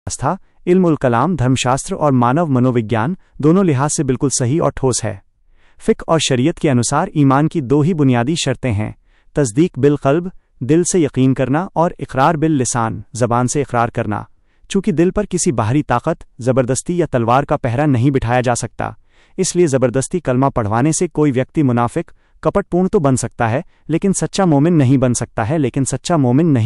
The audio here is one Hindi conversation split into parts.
आस्था, इल्मुल कलाम, धर्मशास्त्र और मानव मनोविज्ञान दोनों लिहाज से बिल्कुल सही और ठोस है। फ़िक़्ह और शरीयत के अनुसार ईमान की दो ही बुनियादी शर्तें हैं, तस्दीक बिल क़ल्ब, दिल से यकीन करना, और इक़रार बिल लिसान, ज़बान से इक़रार करना। चूँकि दिल पर किसी बाहरी ताकत, ज़बरदस्ती या तलवार का पहरा नहीं बिठाया जा सकता, इसलिए ज़बरदस्ती कलमा पढ़वाने से कोई व्यक्ति मुनाफिक, कपटपूर्ण तो बन सकता है, लेकिन सच्चा मोमिन नहीं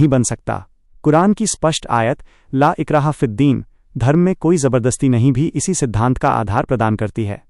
बन सकता। कुरान की स्पष्ट आयत ला इकराहा फिद्दीन, धर्म में कोई ज़बरदस्ती नहीं, भी इसी सिद्धांत का आधार प्रदान करती है।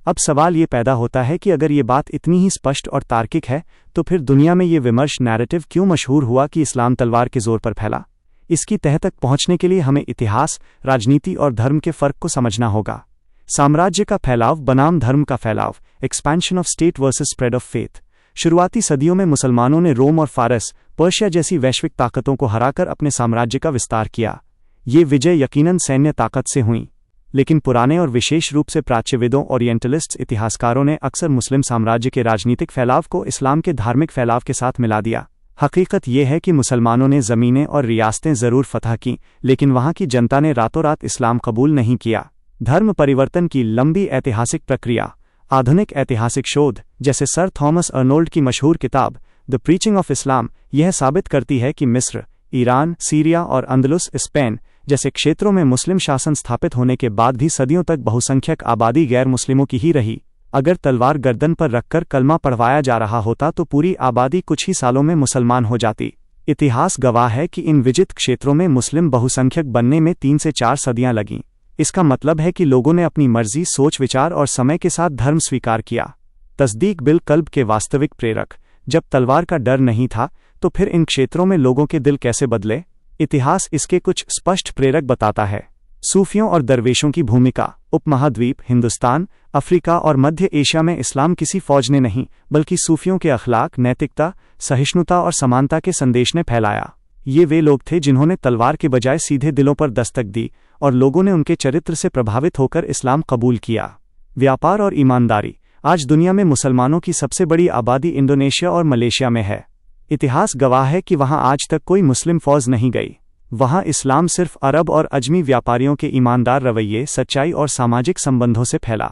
अब सवाल ये पैदा होता है कि अगर ये बात इतनी ही स्पष्ट और तार्किक है, तो फिर दुनिया में ये विमर्श नैरेटिव क्यों मशहूर हुआ कि इस्लाम तलवार के जोर पर फैला? इसकी तह तक पहुंचने के लिए हमें इतिहास, राजनीति और धर्म के फ़र्क को समझना होगा। साम्राज्य का फैलाव बनाम धर्म का फैलाव, expansion of state versus spread of faith. शुरुआती सदियों में मुसलमानों ने रोम और फारस, पर्शिया जैसी वैश्विक ताकतों को हराकर अपने साम्राज्य का विस्तार किया। ये विजय यकीनन सैन्य ताकत से हुई, लेकिन पुराने और विशेष रूप से प्राच्यविदों, ओरिएंटलिस्ट्स, इतिहासकारों ने अक्सर मुस्लिम साम्राज्य के राजनीतिक फैलाव को इस्लाम के धार्मिक फैलाव के साथ मिला दिया। हकीकत यह है कि मुसलमानों ने ज़मीनें और रियासतें ज़रूर फतह की, लेकिन वहाँ की जनता ने रातों रात इस्लाम कबूल नहीं किया। धर्म परिवर्तन की लंबी ऐतिहासिक प्रक्रिया, आधुनिक ऐतिहासिक शोध, जैसे सर थॉमस अर्नोल्ड की मशहूर किताब द प्रीचिंग ऑफ इस्लाम, यह साबित करती है कि मिस्र, ईरान, सीरिया और अंदलुस, स्पेन जैसे क्षेत्रों में मुस्लिम शासन स्थापित होने के बाद भी सदियों तक बहुसंख्यक आबादी गैर मुस्लिमों की ही रही। अगर तलवार गर्दन पर रखकर कलमा पढ़वाया जा रहा होता तो पूरी आबादी कुछ ही सालों में मुसलमान हो जाती। इतिहास गवाह है कि इन विजित क्षेत्रों में मुस्लिम बहुसंख्यक बनने में 3 से 4 सदियां लगीं। इसका मतलब है कि लोगों ने अपनी मर्जी, सोच विचार और समय के साथ धर्म स्वीकार किया। तस्दीक बिल क़ल्ब के वास्तविक प्रेरक, जब तलवार का डर नहीं था, तो फिर इन क्षेत्रों में लोगों के दिल कैसे बदले? इतिहास इसके कुछ स्पष्ट प्रेरक बताता है। सूफियों और दरवेशों की भूमिका। उपमहाद्वीप, हिंदुस्तान, अफ्रीका और मध्य एशिया में इस्लाम किसी फौज ने नहीं, बल्कि सूफियों के अखलाक, नैतिकता, सहिष्णुता और समानता के संदेश ने फैलाया। ये वे लोग थे जिन्होंने तलवार के बजाय सीधे दिलों पर दस्तक दी, और लोगों ने उनके चरित्र से प्रभावित होकर इस्लाम कबूल किया। व्यापार और ईमानदारी। आज दुनिया में मुसलमानों की सबसे बड़ी आबादी इंडोनेशिया और मलेशिया में है। इतिहास गवाह है कि वहां आज तक कोई मुस्लिम फौज नहीं गई। वहां इस्लाम सिर्फ अरब और अजमी व्यापारियों के ईमानदार रवैये, सच्चाई और सामाजिक संबंधों से फैला।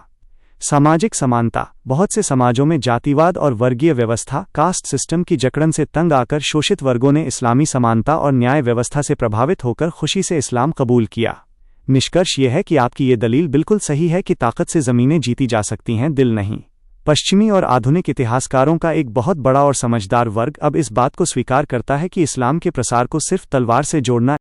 सामाजिक समानता। बहुत से समाजों में जातिवाद और वर्गीय व्यवस्था, कास्ट सिस्टम की जकड़न से तंग आकर शोषित वर्गों ने इस्लामी समानता और न्याय व्यवस्था से प्रभावित होकर खुशी से इस्लाम कबूल किया। निष्कर्ष यह है कि आपकी ये दलील बिल्कुल सही है कि ताकत से ज़मीनें जीती जा सकती हैं, दिल नहीं। पश्चिमी और आधुनिक इतिहासकारों का एक बहुत बड़ा और समझदार वर्ग अब इस बात को स्वीकार करता है कि इस्लाम के प्रसार को सिर्फ तलवार से जोड़ना